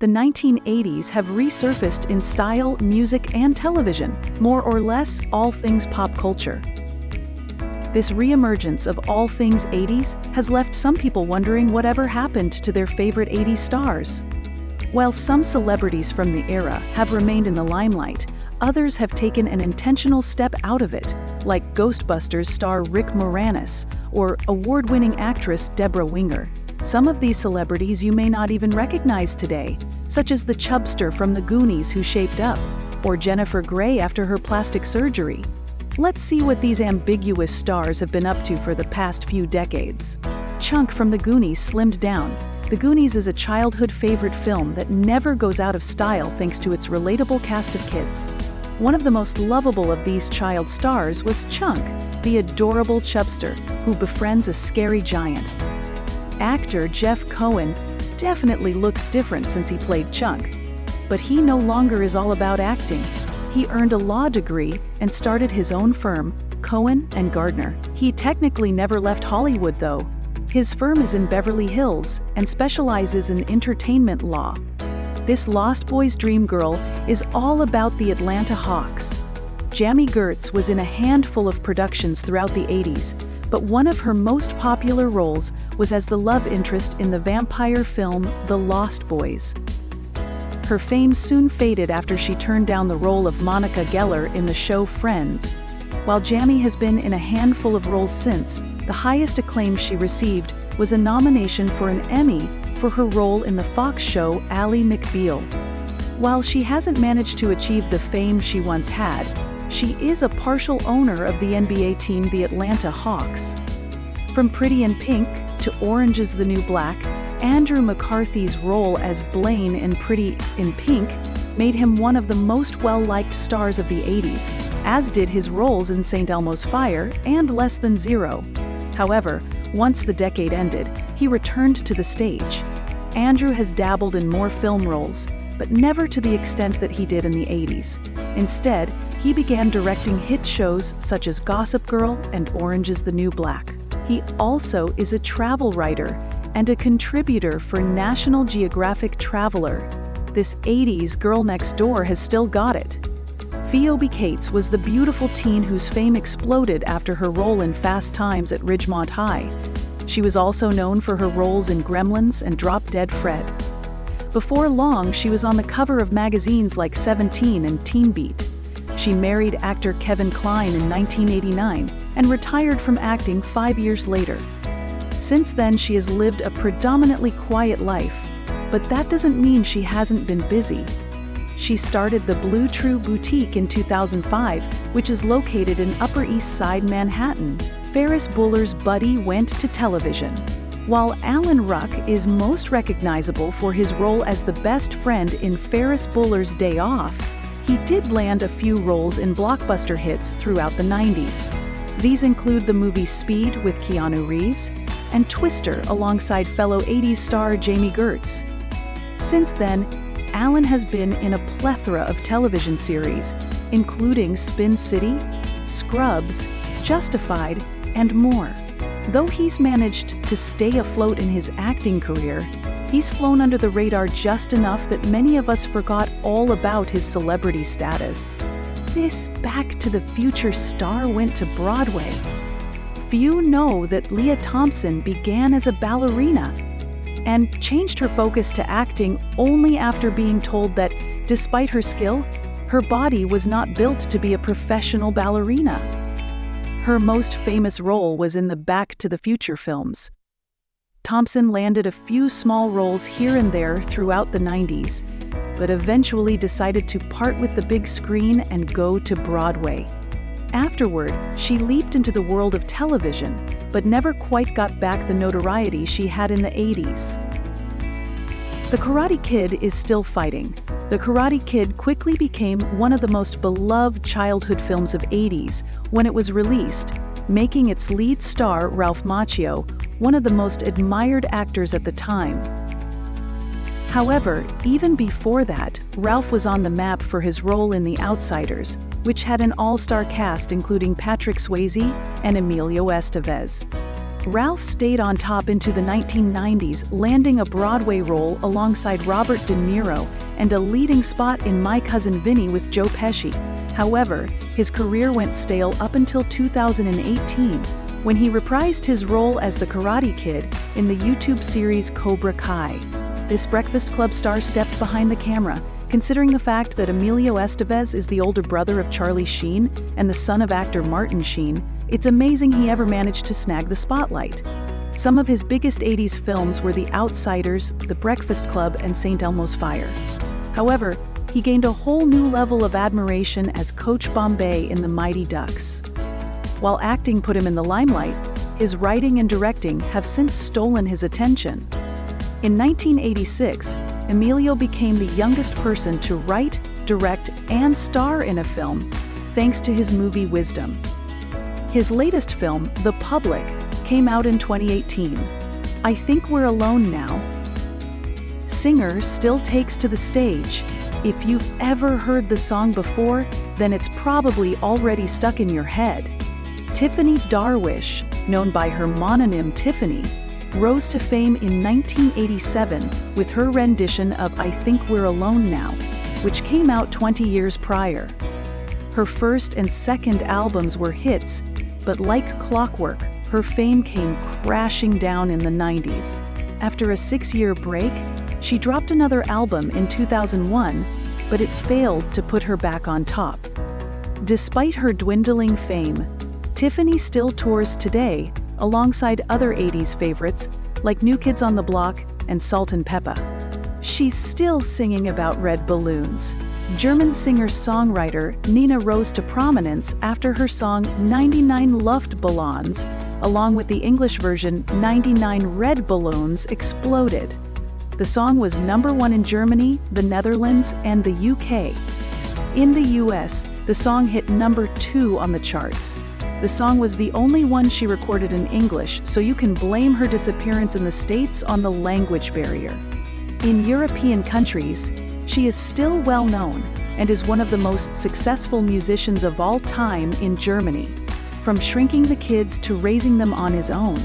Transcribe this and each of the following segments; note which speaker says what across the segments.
Speaker 1: the 1980s have resurfaced in style, music, and television, more or less all things pop culture. This reemergence of all things 80s has left some people wondering whatever happened to their favorite 80s stars. While some celebrities from the era have remained in the limelight, others have taken an intentional step out of it, like Ghostbusters star Rick Moranis or award-winning actress Deborah Winger. Some of these celebrities you may not even recognize today, such as the chubster from The Goonies who shaped up, or Jennifer Grey after her plastic surgery. Let's see what these ambiguous stars have been up to for the past few decades. Chunk from The Goonies slimmed down. The Goonies is a childhood favorite film that never goes out of style thanks to its relatable cast of kids. One of the most lovable of these child stars was Chunk, the adorable chubster who befriends a scary giant. Actor Jeff Cohen definitely looks different since he played Chunk, but he no longer is all about acting. He earned a law degree and started his own firm, Cohen & Gardner. He technically never left Hollywood though. His firm is in Beverly Hills and specializes in entertainment law. This Lost Boys dream girl is all about the Atlanta Hawks. Jamie Gertz was in a handful of productions throughout the 80s, but one of her most popular roles was as the love interest in the vampire film The Lost Boys. Her fame soon faded after she turned down the role of Monica Geller in the show Friends. While Jamie has been in a handful of roles since, the highest acclaim she received was a nomination for an Emmy for her role in the Fox show Ally McBeal. While she hasn't managed to achieve the fame she once had, she is a partial owner of the NBA team the Atlanta Hawks. From Pretty in Pink to Orange is the New Black, Andrew McCarthy's role as Blaine in Pretty in Pink made him one of the most well-liked stars of the 80s, as did his roles in St. Elmo's Fire and Less Than Zero. However, once the decade ended, he returned to the stage. Andrew has dabbled in more film roles, but never to the extent that he did in the 80s. Instead, he began directing hit shows such as Gossip Girl and Orange is the New Black. He also is a travel writer and a contributor for National Geographic Traveler. This 80s girl next door has still got it. Phoebe Cates was the beautiful teen whose fame exploded after her role in Fast Times at Ridgemont High. She was also known for her roles in Gremlins and Drop Dead Fred. Before long, she was on the cover of magazines like 17 and Teen Beat. She married actor Kevin Kline in 1989 and retired from acting 5 years later. Since then, she has lived a predominantly quiet life, but that doesn't mean she hasn't been busy. She started the Blue True Boutique in 2005, which is located in Upper East Side, Manhattan. Ferris Bueller's Buddy went to television. While Alan Ruck is most recognizable for his role as the best friend in Ferris Bueller's Day Off, he did land a few roles in blockbuster hits throughout the 90s. These include the movie Speed with Keanu Reeves and Twister alongside fellow 80s star Jamie Gertz. Since then, Alan has been in a plethora of television series, including Spin City, Scrubs, Justified, and more. Though he's managed to stay afloat in his acting career, he's flown under the radar just enough that many of us forgot all about his celebrity status. This Back to the Future star went to Broadway. Few know that Leah Thompson began as a ballerina and changed her focus to acting only after being told that, despite her skill, her body was not built to be a professional ballerina. Her most famous role was in the Back to the Future films. Thompson landed a few small roles here and there throughout the 90s, but eventually decided to part with the big screen and go to Broadway. Afterward, she leaped into the world of television, but never quite got back the notoriety she had in the 80s. The Karate Kid is still fighting. The Karate Kid quickly became one of the most beloved childhood films of 80s when it was released, making its lead star, Ralph Macchio, one of the most admired actors at the time. However, even before that, Ralph was on the map for his role in The Outsiders, which had an all-star cast including Patrick Swayze and Emilio Estevez. Ralph stayed on top into the 1990s, landing a Broadway role alongside Robert De Niro and a leading spot in My Cousin Vinny with Joe Pesci. However, his career went stale up until 2018, when he reprised his role as the Karate Kid in the YouTube series Cobra Kai. This Breakfast Club star stepped behind the camera, considering the fact that Emilio Estevez is the older brother of Charlie Sheen and the son of actor Martin Sheen. It's amazing he ever managed to snag the spotlight. Some of his biggest 80s films were The Outsiders, The Breakfast Club, and St. Elmo's Fire. However, he gained a whole new level of admiration as Coach Bombay in The Mighty Ducks. While acting put him in the limelight, his writing and directing have since stolen his attention. In 1986, Emilio became the youngest person to write, direct, and star in a film, thanks to his movie wisdom. His latest film, The Public, came out in 2018. I Think We're Alone Now. Singer still takes to the stage. If you've ever heard the song before, then it's probably already stuck in your head. Tiffany Darwish, known by her mononym Tiffany, rose to fame in 1987 with her rendition of I Think We're Alone Now, which came out 20 years prior. Her first and second albums were hits, but like clockwork, her fame came crashing down in the 90s. After a 6-year break, she dropped another album in 2001, but it failed to put her back on top. Despite her dwindling fame, Tiffany still tours today alongside other 80s favorites like New Kids on the Block and Salt and Peppa. She's still singing about red balloons. German singer-songwriter Nina rose to prominence after her song 99 Luftballons, along with the English version 99 Red Balloons, exploded. The song was #1 in Germany, the Netherlands, and the UK. In the US, the song hit #2 on the charts. The song was the only one she recorded in English, so you can blame her disappearance in the States on the language barrier. In European countries, she is still well known and is one of the most successful musicians of all time in Germany. From shrinking the kids to raising them on his own,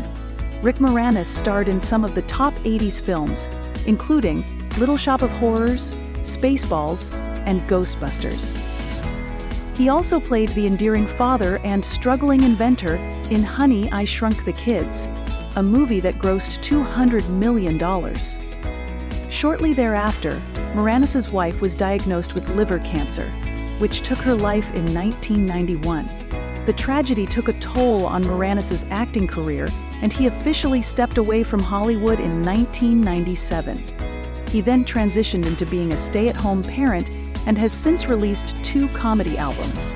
Speaker 1: Rick Moranis starred in some of the top 80s films, including Little Shop of Horrors, Spaceballs, and Ghostbusters. He also played the endearing father and struggling inventor in Honey, I Shrunk the Kids, a movie that grossed $200 million. Shortly thereafter, Moranis' wife was diagnosed with liver cancer, which took her life in 1991. The tragedy took a toll on Moranis' acting career, and he officially stepped away from Hollywood in 1997. He then transitioned into being a stay-at-home parent and has since released 2 comedy albums.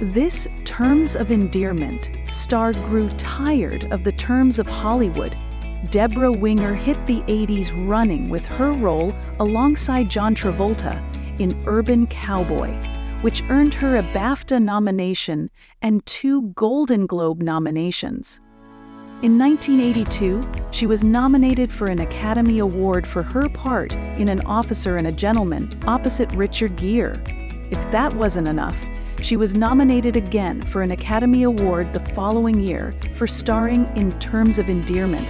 Speaker 1: This Terms of Endearment star grew tired of the terms of Hollywood. Deborah Winger hit the 80s running with her role alongside John Travolta in Urban Cowboy, which earned her a BAFTA nomination and 2 Golden Globe nominations. In 1982, she was nominated for an Academy Award for her part in An Officer and a Gentleman opposite Richard Gere. If that wasn't enough, she was nominated again for an Academy Award the following year for starring in Terms of Endearment.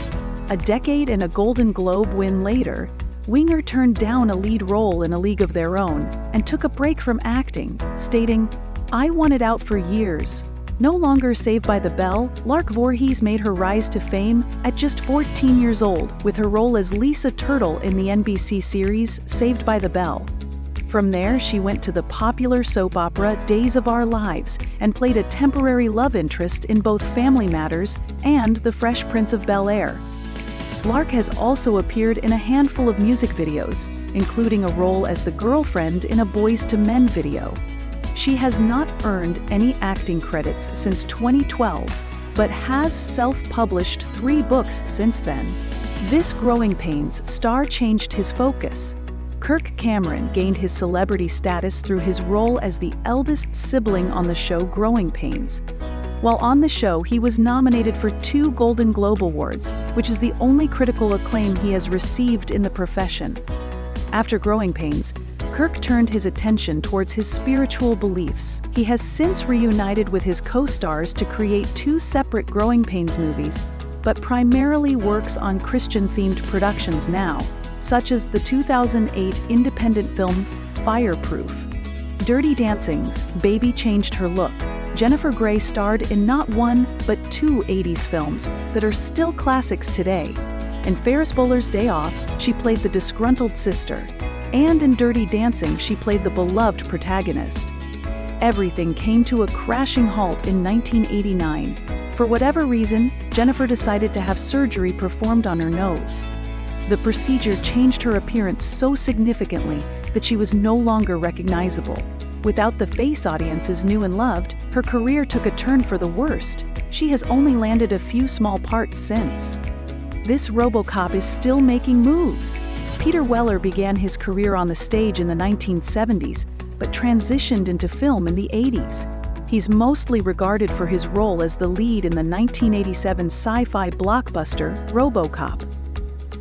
Speaker 1: A decade and a Golden Globe win later, Winger turned down a lead role in A League of Their Own and took a break from acting, stating, "I wanted out for years." No longer Saved by the Bell, Lark Voorhees made her rise to fame at just 14 years old with her role as Lisa Turtle in the NBC series Saved by the Bell. From there, she went to the popular soap opera Days of Our Lives and played a temporary love interest in both Family Matters and The Fresh Prince of Bel-Air. Lark has also appeared in a handful of music videos, including a role as the girlfriend in a Boyz II Men video. She has not earned any acting credits since 2012, but has self-published 3 books since then. This Growing Pains star changed his focus. Kirk Cameron gained his celebrity status through his role as the eldest sibling on the show Growing Pains. While on the show, he was nominated for 2 Golden Globe Awards, which is the only critical acclaim he has received in the profession. After Growing Pains, Kirk turned his attention towards his spiritual beliefs. He has since reunited with his co-stars to create 2 separate Growing Pains movies, but primarily works on Christian-themed productions now, such as the 2008 independent film Fireproof. Dirty Dancing's Baby changed her look. Jennifer Grey starred in not one, but 2 '80s films that are still classics today. In Ferris Bueller's Day Off, she played the disgruntled sister. And in Dirty Dancing, she played the beloved protagonist. Everything came to a crashing halt in 1989. For whatever reason, Jennifer decided to have surgery performed on her nose. The procedure changed her appearance so significantly that she was no longer recognizable. Without the face audiences knew and loved, her career took a turn for the worst. She has only landed a few small parts since. This RoboCop is still making moves. Peter Weller began his career on the stage in the 1970s, but transitioned into film in the 80s. He's mostly regarded for his role as the lead in the 1987 sci-fi blockbuster, RoboCop.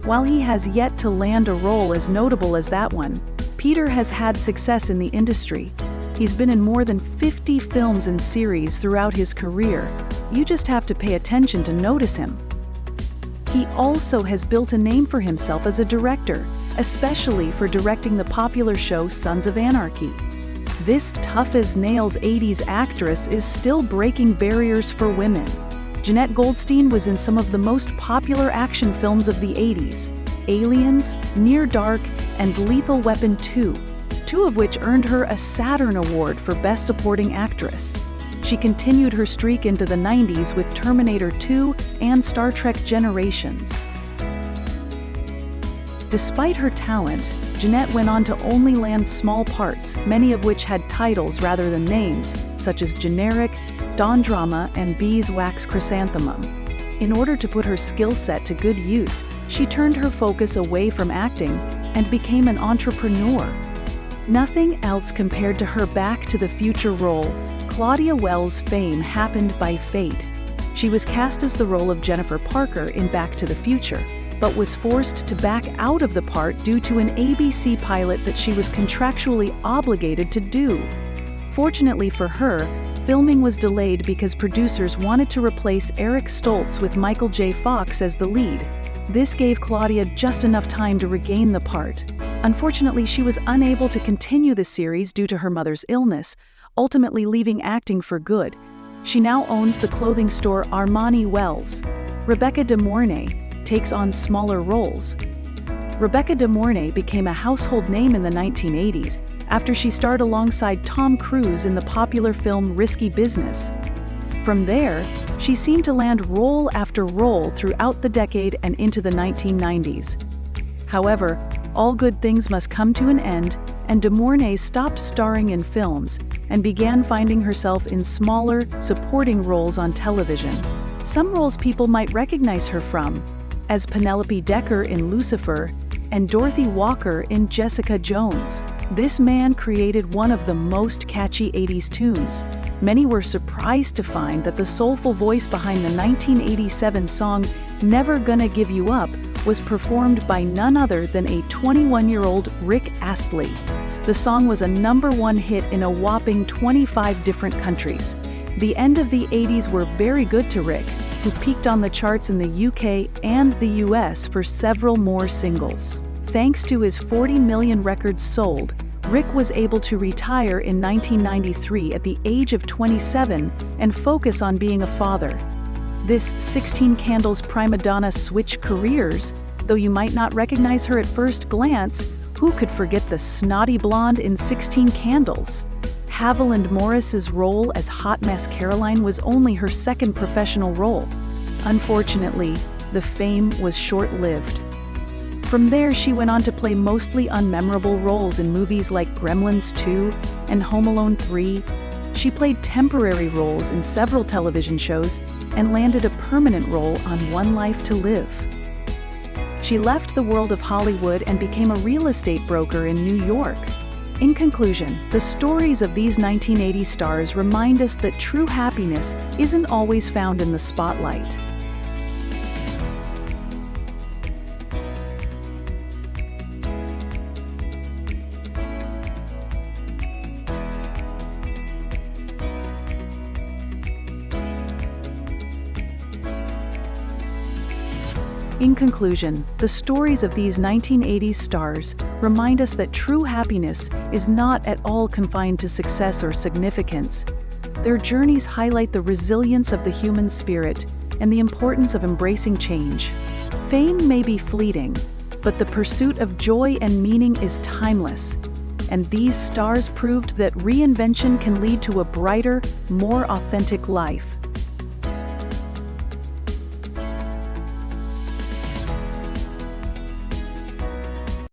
Speaker 1: While he has yet to land a role as notable as that one, Peter has had success in the industry. He's been in more than 50 films and series throughout his career. You just have to pay attention to notice him. He also has built a name for himself as a director, especially for directing the popular show Sons of Anarchy. This tough-as-nails 80s actress is still breaking barriers for women. Jeanette Goldstein was in some of the most popular action films of the 80s, Aliens, Near Dark, and Lethal Weapon 2, 2 of which earned her a Saturn Award for Best Supporting Actress. She continued her streak into the 90s with Terminator 2 and Star Trek Generations. Despite her talent, Jeanette went on to only land small parts, many of which had titles rather than names, such as Generic, Dawn Drama, and Beeswax Chrysanthemum. In order to put her skill set to good use, she turned her focus away from acting and became an entrepreneur. Nothing else compared to her Back to the Future role. Claudia Wells' fame happened by fate. She was cast as the role of Jennifer Parker in Back to the Future, but was forced to back out of the part due to an ABC pilot that she was contractually obligated to do. Fortunately for her, filming was delayed because producers wanted to replace Eric Stoltz with Michael J. Fox as the lead. This gave Claudia just enough time to regain the part. Unfortunately, she was unable to continue the series due to her mother's illness, ultimately leaving acting for good. She now owns the clothing store Armani Wells. Rebecca De Mornay takes on smaller roles. Rebecca De Mornay became a household name in the 1980s after she starred alongside Tom Cruise in the popular film Risky Business. From there, she seemed to land role after role throughout the decade and into the 1990s. However, all good things must come to an end, and De Mornay stopped starring in films and began finding herself in smaller, supporting roles on television. Some roles people might recognize her from, as Penelope Decker in Lucifer and Dorothy Walker in Jessica Jones. This man created one of the most catchy 80s tunes. Many were surprised to find that the soulful voice behind the 1987 song Never Gonna Give You Up was performed by none other than a 21-year-old Rick Astley. The song was a #1 hit in a whopping 25 different countries. The end of the 80s were very good to Rick, who peaked on the charts in the UK and the US for several more singles. Thanks to his 40 million records sold, Rick was able to retire in 1993 at the age of 27 and focus on being a father. This 16 Candles prima donna switched careers. Though you might not recognize her at first glance, who could forget the snotty blonde in 16 Candles? Haviland Morris's role as Hot Mess Caroline was only her second professional role. Unfortunately, the fame was short-lived. From there, she went on to play mostly unmemorable roles in movies like Gremlins 2 and Home Alone 3. She played temporary roles in several television shows and landed a permanent role on One Life to Live. She left the world of Hollywood and became a real estate broker in New York. In conclusion, the stories of these 1980s stars remind us that true happiness isn't always found in the spotlight. In conclusion, the stories of these 1980s stars remind us that true happiness is not at all confined to success or significance. Their journeys highlight the resilience of the human spirit and the importance of embracing change. Fame may be fleeting, but the pursuit of joy and meaning is timeless. And these stars proved that reinvention can lead to a brighter, more authentic life.